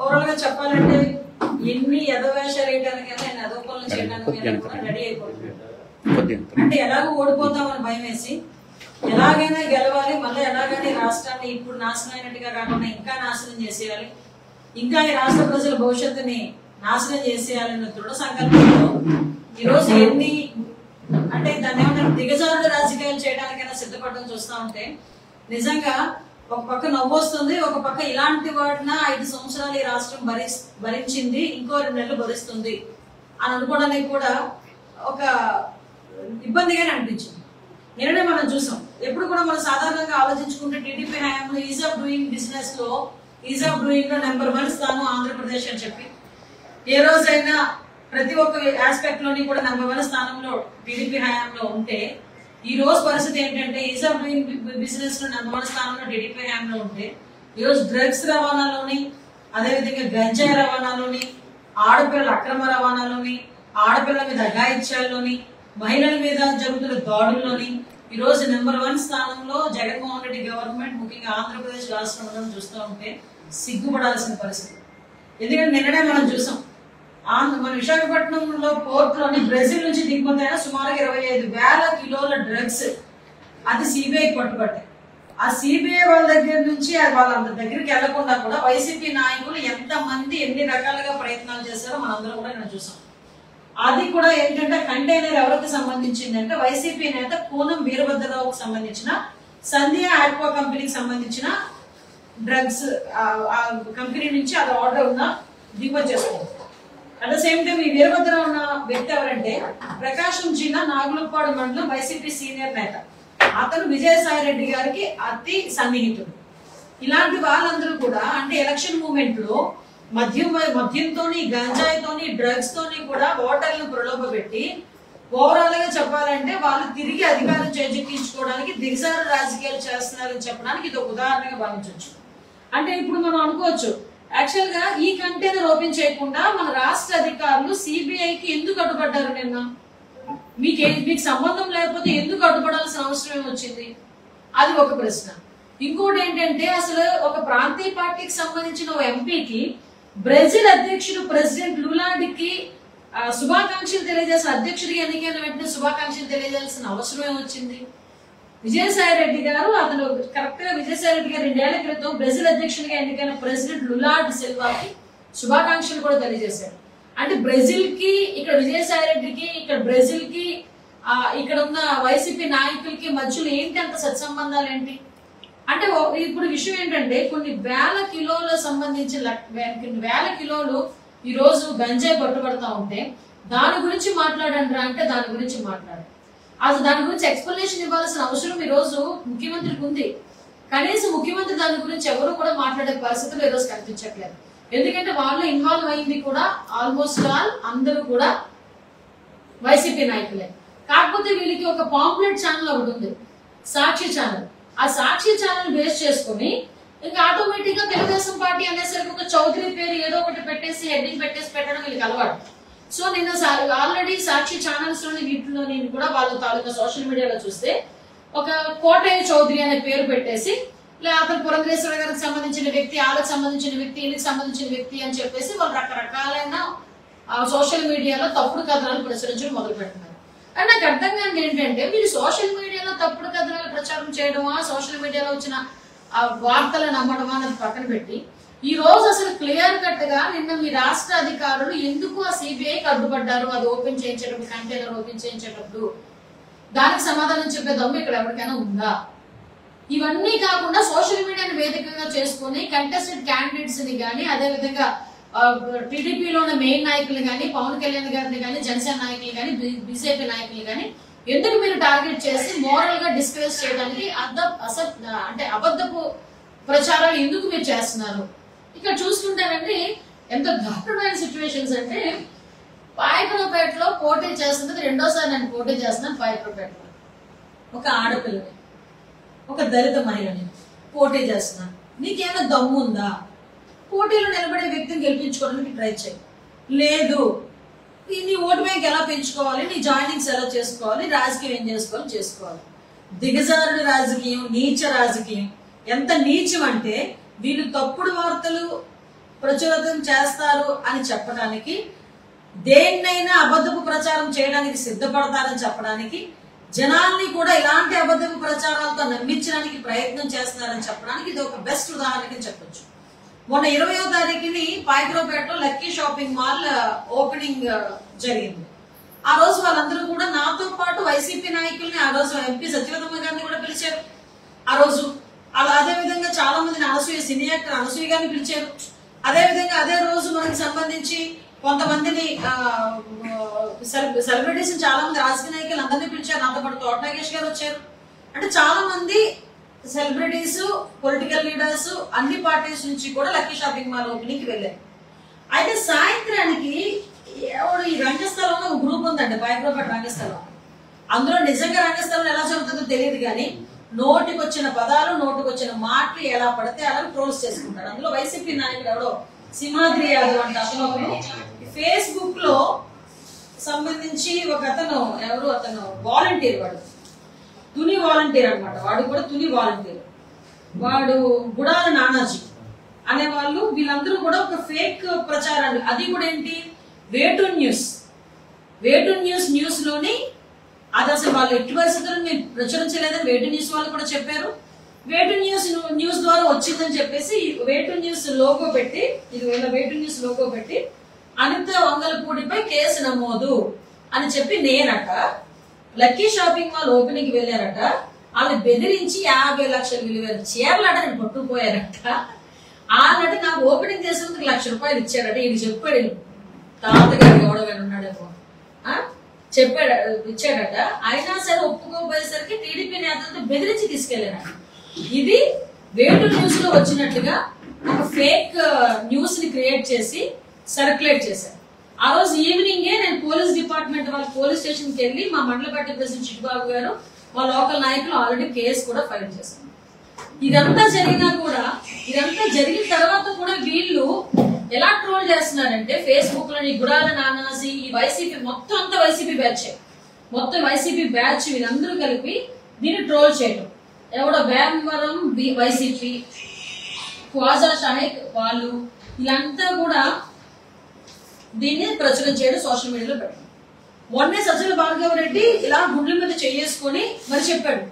Overall గా చెప్పాలంటే ఎన్ని ఎదవేషాలు వేయడానికైనా ఆయన ఎదవపనులు చేయడానికి కూడా రెడీ అయిపోతుంది. అంటే ఎలాగో ఓడిపోతామని భయం వేసి ఎలాగైనా గెలవాలి, మళ్ళీ ఎలాగైనా రాష్ట్రాన్ని ఇప్పుడు నాశనం అయినట్టుగా కాకుండా ఇంకా నాశనం చేసేయాలి, ఇంకా ఈ రాష్ట్ర ప్రజల భవిష్యత్తుని నాశనం చేసేయాలన్న దృఢ సంకల్పంలో ఈరోజు ఎన్ని అంటే దాన్ని ఏమన్నా దిగజారుడు రాజకీయాలు చేయడానికైనా సిద్ధపడడం చూస్తా ఉంటే నిజంగా ఒక పక్క నవ్వొస్తుంది, ఒక పక్క ఇలాంటి వాటిన 5 సంవత్సరాలు ఈ రాష్ట్రం భరించింది, ఇంకో 2 నెలలు భరిస్తుంది అని అనుకోవడానికి కూడా ఒక ఇబ్బందిగానే అనిపించింది. నిన్ననే మనం చూసాం. ఎప్పుడు కూడా మనం సాధారణంగా ఆలోచించుకుంటే టీడీపీ హయాంలో ఈజ్ ఆఫ్ డూయింగ్ బిజినెస్ లో ఈజ్ ఆఫ్ డూయింగ్ లో నెంబర్ 1 స్థానం ఆంధ్రప్రదేశ్ అని చెప్పి ఏ రోజైనా ప్రతి ఒక్క ఆస్పెక్ట్ లోని కూడా నెంబర్ 1 స్థానంలో టీడీపీ హయాంలో ఉంటే ఈ రోజు పరిస్థితి ఏంటంటే ఈజ్ ఆఫ్ డూయింగ్ బిజినెస్ లో నెంబర్ 1 స్థానంలో టీడీపీ హయాంలో ఉంటే ఈరోజు డ్రగ్స్ రవాణాలోని, అదేవిధంగా గంజాయి రవాణాలోని, ఆడపిల్లల అక్రమ రవాణాలోని, ఆడపిల్లల మీద అఘాయిత్యాల్లోని, మహిళల మీద జరుగుతున్న దాడుల్లోని ఈ రోజు నెంబర్ 1 స్థానంలో జగన్మోహన్ రెడ్డి గవర్నమెంట్, ముఖ్యంగా ఆంధ్రప్రదేశ్ రాష్ట్రంలో చూస్తూ ఉంటే సిగ్గుపడాల్సిన పరిస్థితి. ఎందుకంటే నిన్ననే మనం చూసాం, మన విశాఖపట్నంలో పోర్ట్ లోని బ్రెజిల్ నుంచి దిగుమతి అయిన సుమారుగా 25,000 కిలోల డ్రగ్స్ అది సిబిఐ పట్టుబట్టాయి. ఆ సిబిఐ వాళ్ళ దగ్గర నుంచి వాళ్ళ దగ్గరికి వెళ్లకుండా కూడా వైసీపీ నాయకులు ఎంత మంది ఎన్ని రకాలుగా ప్రయత్నాలు చేశారో మనందరం కూడా నేను చూసాం. అది కూడా ఏంటంటే కంటైనర్ ఎవరికి సంబంధించింది అంటే వైసీపీ నేత కూనం వీరభద్రరావుకు సంబంధించిన సంధ్య ఆక్వా కంపెనీకి సంబంధించిన డ్రగ్స్ ఆ కంపెనీ నుంచి అది ఆర్డర్ ఉన్న దిగుమతి చేసుకోండి. అట్ ద సేమ్ టైం ఈ వీరభద్రరావు ఉన్న వ్యక్తి ఎవరంటే ప్రకాశం జిల్లా నాగులపాడు మండలం వైసీపీ సీనియర్ నేత. అతను విజయసాయి రెడ్డి గారికి అతి సన్నిహితుడు. ఇలాంటి వాళ్ళందరూ కూడా అంటే ఎలక్షన్ మూమెంట్ లో మద్యంతోని, గంజాయితోని, డ్రగ్స్ తోని కూడా ఓటర్లను ప్రలోభపెట్టి ఓవరాల్ గా చెప్పాలంటే వాళ్ళు తిరిగి అధికారం చేజిక్కించుకోవడానికి దిగజారు రాజకీయాలు చేస్తున్నారని చెప్పడానికి ఇది ఒక ఉదాహరణగా భావించవచ్చు. అంటే ఇప్పుడు మనం అనుకోవచ్చు, యాక్చువల్ గా ఈ కంటైనర్ ఓపెన్ చేయకుండా మన రాష్ట్ర అధికారులు సిబిఐకి ఎందుకు అడ్డుపడ్డారు? నిన్న మీకు సంబంధం లేకపోతే ఎందుకు అడ్డుపడాల్సిన అవసరం ఏమొచ్చింది? అది ఒక ప్రశ్న. ఇంకోటి ఏంటంటే అసలు ఒక ప్రాంతీయ పార్టీకి సంబంధించిన ఓ ఎంపీకి బ్రెజిల్ అధ్యక్షుడు ప్రెసిడెంట్ లులాడికి శుభాకాంక్షలు తెలియజేసిన అధ్యక్షుడికి ఎన్నికైన వెంటనే శుభాకాంక్షలు తెలియజేయాల్సిన అవసరం ఏమొచ్చింది? విజయసాయి రెడ్డి గారు అతను కరెక్ట్ గా విజయసాయి రెడ్డి గారు 2 ఏళ్ల క్రితం బ్రెజిల్ అధ్యక్షుడిగా ఎన్నికైన ప్రెసిడెంట్ లులాడ్ సిల్వాకి శుభాకాంక్షలు కూడా తెలియజేశారు. అంటే బ్రెజిల్ కి ఇక్కడ విజయసాయి రెడ్డికి, ఇక్కడ బ్రెజిల్ కి, ఇక్కడ ఉన్న వైసీపీ నాయకులకి మధ్యలో ఏంటి అంత సత్సంబంధాలు ఏంటి? అంటే ఇప్పుడు విషయం ఏంటంటే కొన్ని వేల కిలోల సంబంధించిన వేల కిలోలు ఈ రోజు గంజాయి పట్టుబడతా ఉంటే దాని గురించి మాట్లాడండి అంటే దాని గురించి మాట్లాడారు. అసలు దాని గురించి ఎక్స్ప్లెనేషన్ ఇవ్వాల్సిన అవసరం ఈ రోజు ముఖ్యమంత్రికి ఉంది. కనీసం ముఖ్యమంత్రి దాని గురించి ఎవరు కూడా మాట్లాడే పరిస్థితులు ఈ రోజు కనిపించట్లేదు. ఎందుకంటే వాళ్ళు ఇన్వాల్వ్ అయింది కూడా ఆల్మోస్ట్ అందరూ కూడా వైసీపీ నాయకులే. కాకపోతే వీళ్ళకి ఒక పాంప్లెట్ ఛానల్ ఒకటి ఉంది, సాక్షి ఛానల్. ఆ సాక్షి ఛానల్ బేస్ చేసుకుని ఇంకా ఆటోమేటిక్ గా తెలుగుదేశం పార్టీ అనేసరికి ఒక చౌదరి పేరు ఏదో ఒకటి పెట్టేసి హెడ్డింగ్ పెట్టేసి పెట్టడం వీళ్ళకి అలవాటు. సో నిన్న ఆల్రెడీ సాక్షి ఛానల్స్ లోని వీటిలో నేను కూడా వాళ్ళ తాలూకా సోషల్ మీడియాలో చూస్తే ఒక కోటయ్య చౌదరి అనే పేరు పెట్టేసి అతను పురంధరేశ్వర గారికి సంబంధించిన వ్యక్తి, వాళ్ళకి సంబంధించిన వ్యక్తి, వీళ్ళకి సంబంధించిన వ్యక్తి అని చెప్పేసి వాళ్ళు రకరకాలైన సోషల్ మీడియాలో తప్పుడు కథనాలు ప్రచురించడం మొదలు పెడుతున్నారు. అండ్ నాకు అర్థం కాని ఏంటంటే వీళ్ళు సోషల్ మీడియాలో తప్పుడు కథనాలు ప్రచారం చేయడమా, సోషల్ మీడియాలో వచ్చిన వార్తలు నమ్మడమా అన్నది పక్కన పెట్టి ఈ రోజు అసలు క్లియర్ కట్ గా నిన్న మీ రాష్ట్ర అధికారులు ఎందుకు ఆ సిబిఐకి అడ్డుపడ్డారు, అది ఓపెన్ చేయించేటప్పుడు, కంటైనర్ ఓపెన్ చేయించేటప్పుడు దానికి సమాధానం చెప్పే దమ్ము ఇక్కడ ఎవరికైనా ఉందా? ఇవన్నీ కాకుండా సోషల్ మీడియాని వేదికగా చేసుకుని కంటెస్టెడ్ క్యాండిడేట్స్ ని కానీ, అదేవిధంగా టీడీపీలో ఉన్న మెయిన్ నాయకులు కానీ, పవన్ కళ్యాణ్ గారిని కానీ, జనసేన నాయకులు కానీ, బీజేపీ నాయకులు కానీ ఎందుకు మీరు టార్గెట్ చేసి మోరల్ గా డిస్కరేజ్ చేయడానికి అంటే అబద్ధపు ప్రచారాలు ఎందుకు మీరు చేస్తున్నారు? ఇక్కడ చూసుకుంటానండి ఎంత దారుణమైన సిచ్యువేషన్స్ అంటే పాయకరావుపేటలో పోటీ చేస్తున్నది రెండోసారి నేను పోటీ చేస్తున్నాను. పాయకరావుపేటలో ఒక ఆడపిల్లని, ఒక దళిత మహిళని పోటీ చేస్తున్నాను. నీకేమైనా దమ్ము ఉందా? పోటీలో నిలబడే వ్యక్తిని గెలిపించుకోవడానికి ట్రై చేయి. లేదు, నీ ఓటు బ్యాంక్ ఎలా పెంచుకోవాలి, నీ జాయినింగ్స్ ఎలా చేసుకోవాలి, రాజకీయం ఏం చేసుకోవాలి. దిగజారుడు రాజకీయం, నీచ రాజకీయం. ఎంత నీచం అంటే వీళ్ళు తప్పుడు వార్తలు ప్రచురితం చేస్తారు అని చెప్పడానికి, దేన్నైనా అబద్ధపు ప్రచారం చేయడానికి సిద్ధపడతారని చెప్పడానికి, జనాల్ని కూడా ఇలాంటి అబద్ధపు ప్రచారాలతో నమ్మించడానికి ప్రయత్నం చేస్తున్నారని చెప్పడానికి ఇది ఒక బెస్ట్ ఉదాహరణకి చెప్పొచ్చు. మొన్న 20వ తారీఖుని పాయకరావుపేటలో లక్కీ షాపింగ్ మాల్ ఓపెనింగ్ జరిగింది. ఆ రోజు వాళ్ళందరూ కూడా నాతో పాటు వైసీపీ నాయకుల్ని, ఆ రోజు ఎంపీ సత్యవతమ్మ గారిని కూడా పిలిచారు. ఆ రోజు అదే విధంగా చాలా మందిని అనసూయ, సినీ యాక్టర్ అనసూయ గారిని పిలిచారు. అదే విధంగా అదే రోజు మనకి సంబంధించి కొంతమందిని సెలబ్రిటీస్ చాలా మంది రాజకీయ నాయకులు అందరినీ పిలిచారు. నాతో పాటు తోట నాగేష్ గారు వచ్చారు. అంటే చాలా మంది సెలబ్రిటీస్, పొలిటికల్ లీడర్స్ అన్ని పార్టీస్ నుంచి కూడా లక్కీ షాపింగ్ మాల్ ఓపెనింగ్ కి వెళ్ళారు. అయితే సాయంత్రానికి ఈ రంగస్థలంలో ఒక గ్రూప్ ఉందండి, పాయకరావుపేట రంగస్థలం. అందులో నిజంగా రంగస్థలం ఎలా జరుగుతుందో తెలియదు కానీ నోటికి వచ్చిన పదాలు, నోటికి వచ్చిన మాటలు ఎలా పడితే అలా ట్రోల్స్ చేసుకుంటారు. అందులో వైసీపీ నాయకుడు ఎవడో సింహాద్రి యాదవ్ అంటే అతను ఫేస్బుక్ లో సంబంధించి ఒక అతను వాలంటీర్, వాడు తుని వాలంటీర్ అనమాట. వాడు కూడా తుని వాలంటీర్. వాడు గుడాల నానాజీ అనే వాళ్ళు, వీళ్ళందరూ కూడా ఒక ఫేక్ ప్రచారాలు, అది కూడా ఏంటి వేటు న్యూస్ లోని అది అసలు వాళ్ళు ఎట్టి పరిస్థితుల్లో మీరు ప్రచురించలేదని వేటు న్యూస్ వాళ్ళు కూడా చెప్పారు. వేటు న్యూస్ ద్వారా వచ్చిందని చెప్పేసి వేటు న్యూస్ లోగో పెట్టి, ఇది వేటు న్యూస్ లోగో పెట్టి అనిత వంగలపూడిపై కేసు నమోదు అని చెప్పి నేనట లక్కీ షాపింగ్ మాల్ ఓపెనింగ్ వెళ్ళారట. వాళ్ళు బెదిరించి 50 లక్షల విలువైన చీరలట నేను పట్టుకుపోయారట. ఆ నట నాకు ఓపెనింగ్ చేసేందుకు ₹1,00,000 ఇచ్చాడట. ఇది చెప్పాడు, తాతగారు గౌడవని ఉన్నాడేమో చెప్పాడు, ఇచ్చాడట. అయినా సరే ఒప్పుకోపోయేసరికి టీడీపీ నేతలతో బెదిరించి తీసుకెళ్లారట. ఇది వేటు న్యూస్ లో వచ్చినట్లుగా ఒక ఫేక్ న్యూస్ ని క్రియేట్ చేసి సర్క్యులేట్ చేశారు. ఆ రోజు ఈవినింగే నేను పోలీస్ డిపార్ట్మెంట్ వాళ్ళ పోలీస్ స్టేషన్ కి వెళ్ళి మా మండల పార్టీ ప్రెసిడెంట్ చిట్టుబాబు గారు, మా లోకల్ నాయకులు ఆల్రెడీ కేసు కూడా ఫైల్ చేశారు. ఇదంతా జరిగిన తర్వాత కూడా వీళ్ళు ఎలా ట్రోల్ చేస్తున్నారంటే ఫేస్బుక్ లో గుడాల నానాజీ, ఈ వైసీపీ మొత్తం అంతా వైసీపీ బ్యాచ్ వీళ్ళందరూ కలిపి దీన్ని ట్రోల్ చేయడం. ఎవడో భీమవరం వైసీపీ, ఖవాజా షాహెక్ వాళ్ళు వీళ్ళంతా కూడా దీన్ని ప్రచురణ చేయడం సోషల్ మీడియాలో పెట్టారు. మొన్నే సజ్జల భార్గవ రెడ్డి ఇలా గుండెల మీద చేసుకొని మరి చెప్పాడు,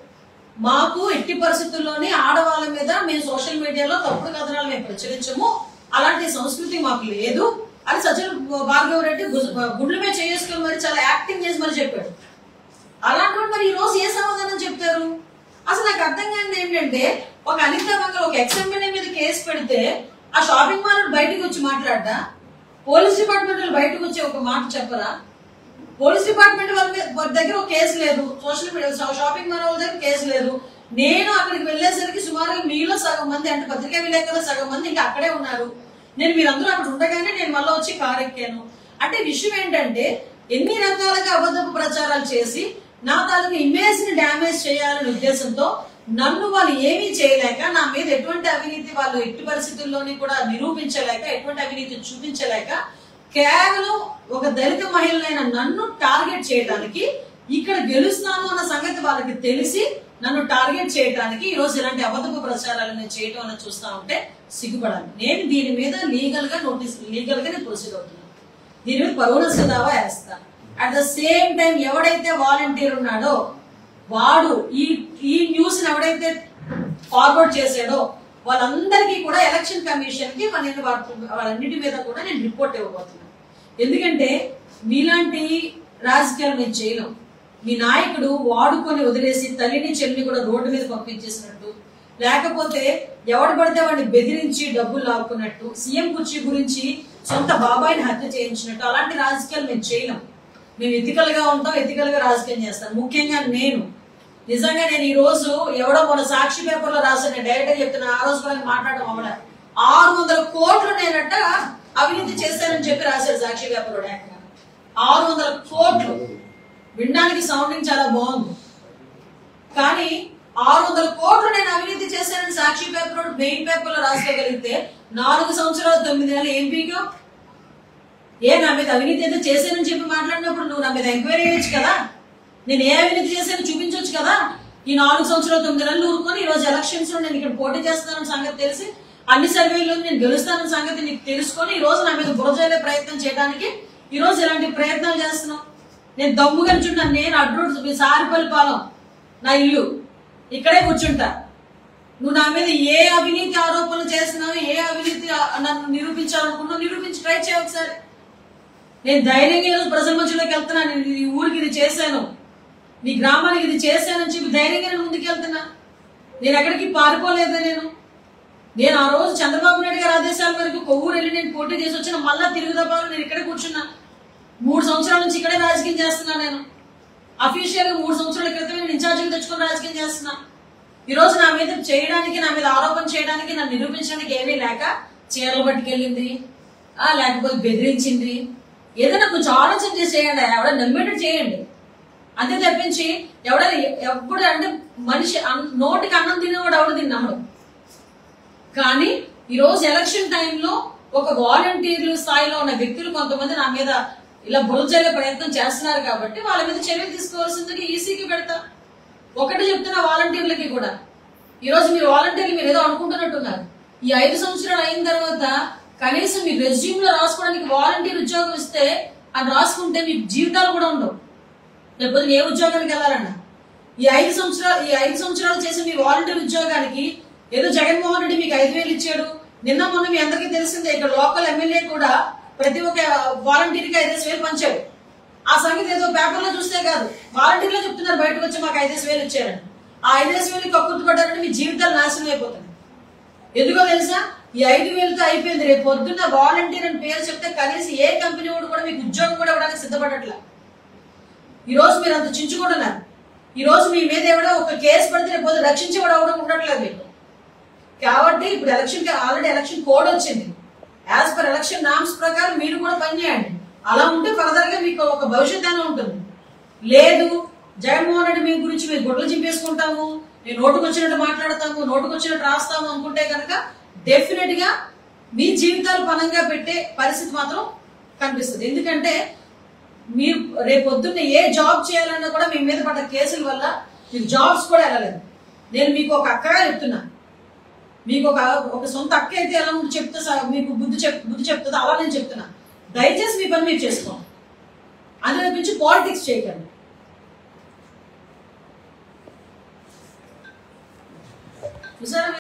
మాకు ఎట్టి పరిస్థితుల్లోనే ఆడవాళ్ళ మీద మేము సోషల్ మీడియాలో తప్పుడు కథనాలు మేము ప్రచురించము, అలాంటి సంస్కృతి మాకు లేదు అని సజ్జల భార్గవ రెడ్డి గుండెల మీద చేసుకొని మరి చాలా యాక్టింగ్ చేసి మరి చెప్పాడు. అలాంటి మరి ఈ రోజు ఏ సమాధానం చెప్తారు? అసలు నాకు అర్థం కానిది ఏంటంటే, ఒక అనిత వంగల్ ఒక ఎక్స్ఎమ్మెల్యే మీద కేసు పెడితే ఆ షాపింగ్ మాల్ బయటకు వచ్చి మాట్లాడ్డా, పోలీస్ డిపార్ట్మెంట్ వాళ్ళు బయటకు వచ్చి ఒక మాట చెప్పరా? పోలీస్ డిపార్ట్మెంట్ వాళ్ళ దగ్గర ఒక కేసు లేదు, సోషల్ మీడియా షాపింగ్ మాల్ వాళ్ళ దగ్గర కేసు లేదు. నేను అక్కడికి వెళ్లేసరికి సుమారుగా మీలో సగం మంది, అంటే పత్రికా విలేకరులు సగం మంది ఇంకా అక్కడే ఉన్నారు. నేను మీరందరూ అక్కడ ఉండగానే నేను మళ్ళీ వచ్చి కారు ఎక్కాను. అంటే విషయం ఏంటంటే, ఎన్ని రకాలుగా అబద్ధపు ప్రచారాలు చేసి నా తాలూకు ఇమేజ్ ని డ్యామేజ్ చేయాలనే ఉద్దేశంతో నన్ను వాళ్ళు ఏమీ చేయలేక, నా మీద ఎటువంటి అవినీతి వాళ్ళు ఎట్టి పరిస్థితుల్లోని కూడా నిరూపించలేక, ఎటువంటి అవినీతి చూపించలేక, కేవలం ఒక దళిత మహిళనైన నన్ను టార్గెట్ చేయడానికి, ఇక్కడ గెలుస్తాను అన్న సంగతి వాళ్ళకి తెలిసి నన్ను టార్గెట్ చేయడానికి ఈ రోజు ఇలాంటి అబద్ధపు ప్రచారాలను చేయడం అని చూస్తా ఉంటే సిగ్గుపడాలి. నేను దీని మీద లీగల్ గా నేను ప్రొసీడ్ అవుతున్నాను. దీని మీద పరువు నష్ట దావా వేస్తాను. అట్ ద సేమ్ టైం ఎవడైతే వాలంటీర్ ఉన్నాడో వాడు ఈ న్యూస్ ని ఎవడైతే ఫార్వర్డ్ చేసాడో వాళ్ళందరికీ కూడా ఎలక్షన్ కమిషన్ కి వాళ్ళన్నిటి మీద కూడా నేను రిపోర్ట్ ఇవ్వబోతున్నాను. ఎందుకంటే మీలాంటి రాజకీయాలు నేను చేయను. మీ నాయకుడు వాడుకొని వదిలేసి తల్లిని చెల్లిని కూడా రోడ్డు మీద పంపించేసినట్టు, లేకపోతే ఎవడు పడితే వాడిని బెదిరించి డబ్బులు లాక్కున్నట్టు, సీఎం కుర్చీ గురించి సొంత బాబాయిని హత్య చేయించినట్టు అలాంటి రాజకీయాలు మేము చేయలేం. మేము ఎథికల్ గా ఉంటాం, ఎథికల్ గా రాజకీయం చేస్తాం. ముఖ్యంగా నేను ఈ రోజు ఎవడో మన సాక్షి పేపర్ లో రాసిన డైరెక్ట్ చెప్తున్నా, ఆ రోజు కూడా మాట్లాడడం అవడ 600 కోట్లు నేనట అవినీతి చేశానని చెప్పి రాశారు సాక్షి పేపర్ లో. 600 కోట్లు వినడానికి సౌండింగ్ చాలా బాగుంది, కానీ 600 కోట్లు నేను అవినీతి చేశానని సాక్షి పేపర్ మెయిన్ పేపర్ లో రాసుకోగలిగితే 4 సంవత్సరాలు 9 నెలలు ఏం పీకో? నా మీద అవినీతి ఏదో చేశానని చెప్పి మాట్లాడినప్పుడు నువ్వు నా మీద ఎంక్వైరీ చేయొచ్చు కదా, నేను ఏ అవినీతి చేశానో చూపించవచ్చు కదా. ఈ 4 సంవత్సరాలు 9 నెలలు ఊరుకొని ఈ రోజు ఎలక్షన్స్ లో నేను ఇక్కడ పోటీ చేస్తున్నానని సంగతి తెలిసి అన్ని సర్వేల్లో నేను గెలుస్తానన్న సంగతి నీకు తెలుసుకొని ఈ రోజు నా మీద బురజలే ప్రయత్నం చేయడానికి ఈ రోజు ఇలాంటి ప్రయత్నాలు చేస్తున్నావు. నేను దమ్ము కూర్చుంటాను. నేను అడ్రోడ్ సారిపల్లి పాలెం నా ఇల్లు, ఇక్కడే కూర్చుంటా. నువ్వు నా మీద ఏ అవినీతి ఆరోపణలు చేస్తున్నావు, ఏ అవినీతి నన్ను నిరూపించాలనుకున్నావు, నిరూపించి ట్రై చేయ ఒకసారి. నేను ధైర్యంగా ఈరోజు ప్రజల మధ్యలోకి వెళ్తున్నా. నేను ఈ ఊరికి ఇది చేశాను, నీ గ్రామానికి ఇది చేశానని చెప్పి ధైర్యంగా నేను ముందుకు వెళ్తున్నా. నేను ఎక్కడికి పారిపోలేదు. నేను ఆ రోజు చంద్రబాబు నాయుడు గారి ఆదేశాల వరకు కొవ్వూరు వెళ్ళి నేను పోటీ చేసి వచ్చిన మళ్ళా తిరుగుదబాలు నేను ఇక్కడే కూర్చున్నా. 3 సంవత్సరాల నుంచి ఇక్కడే రాజకీయం చేస్తున్నా. నేను అఫీషియల్ గా 3 సంవత్సరాల క్రితమే నేను ఇన్ఛార్జిగా తెచ్చుకొని రాజకీయం చేస్తున్నా. ఈ రోజు నా మీద చేయడానికి, నా మీద ఆరోపణ చేయడానికి, నన్ను నిరూపించడానికి ఏమీ లేక చీరలు పట్టుకెళ్ళింది, లేకపోతే బెదిరించింది. ఏదైనా కొంచెం ఆలోచన చేసి చేయండి, ఎవడ నమ్మేటట్టు చేయండి. అంతే తప్పించి ఎప్పుడు అంటే మనిషి నోటికి అన్నం తినేవాడు ఎవడు దీన్ని నమ్మడం. కానీ ఈ రోజు ఎలక్షన్ టైంలో ఒక వాలంటీర్లు స్థాయిలో ఉన్న వ్యక్తులు కొంతమంది నా మీద ఇలా బురజల్లే ప్రయత్నం చేస్తున్నారు కాబట్టి వాళ్ళ మీద చర్యలు తీసుకోవాల్సిందని ఈసీకి పెడతా. ఒకటి చెప్తున్నా వాలంటీర్లకి కూడా, ఈ రోజు మీరు వాలంటీర్లు మీరు ఏదో అనుకుంటున్నట్టున్నారు. ఈ 5 సంవత్సరాలు అయిన తర్వాత కనీసం మీ రెజ్యూమ్ లో రాసుకోవడానికి వాలంటీర్ ఉద్యోగం ఇస్తే అని రాసుకుంటే మీ జీవితాలు కూడా ఉండవు. లేకపోతే ఏ ఉద్యోగానికి వెళ్ళాలన్నా ఈ 5 సంవత్సరాలు చేసే మీ వాలంటీర్ ఉద్యోగానికి ఏదో జగన్మోహన్ రెడ్డి మీకు 5,000 ఇచ్చాడు. నిన్న మొన్న మీ అందరికీ తెలిసిందే, ఇక్కడ లోకల్ ఎమ్మెల్యే కూడా ప్రతి ఒక్క వాలంటీర్కి 5,000 పంచాడు. ఆ సంగతి ఏదో పేపర్లో చూస్తే కాదు, వాలంటీర్లో చెప్తున్నారు బయటకు వచ్చి మాకు 5,000 ఇచ్చారని. ఆ 5,000 కక్కుర్తుపడ్డారంటే మీ జీవితాలు నాశనం అయిపోతుంది. ఎందుకో తెలుసా, ఈ 5,000తో అయిపోయింది. రేపు పొద్దున్న వాలంటీర్ అని పేరు చెప్తే కనీసం ఏ కంపెనీ వాడు కూడా మీకు ఉద్యోగం కూడా ఇవ్వడానికి సిద్ధపడట్లా. ఈ రోజు మీరు అంత చించుకుంటున్నారు. ఈ రోజు మీ మీద ఎవడో ఒక కేసు పడితే రేపు రక్షించేవాడు అవడం ఉండట్లేదు మీకు. కాబట్టి ఇప్పుడు ఆల్రెడీ ఎలక్షన్ కోడ్ వచ్చింది. యాజ్ పర్ ఎలక్షన్ నామ్స్ ప్రకారం మీరు కూడా పనిచేయండి. అలా ఉంటే ఫర్దర్ గా మీకు ఒక భవిష్యత్ అయినా ఉంటుంది. లేదు జగన్మోహన్ రెడ్డి మీ గురించి మీరు గుడ్లు చింపేసుకుంటాము, నేను నోటుకు వచ్చినట్టు మాట్లాడతాము, నోటుకు వచ్చినట్టు రాస్తాము అనుకుంటే కనుక డెఫినెట్ గా మీ జీవితాలు పనంగా పెట్టే పరిస్థితి మాత్రం కనిపిస్తుంది. ఎందుకంటే మీరు రేపు పొద్దున్న ఏ జాబ్ చేయాలన్నా కూడా మీ మీద పడ్డ కేసుల వల్ల మీకు జాబ్స్ కూడా వెళ్ళలేదు. నేను మీకు ఒక అక్కగా చెప్తున్నా, మీకు ఒక సొంత అక్క అయితే ఎలా చెప్తా మీకు బుద్ధి చెప్తుందో అలా నేను చెప్తున్నా. దయచేసి మీ పని మీరు చేసుకోండి, అందులో నుంచి పాలిటిక్స్ చేయకండి. చూసారా?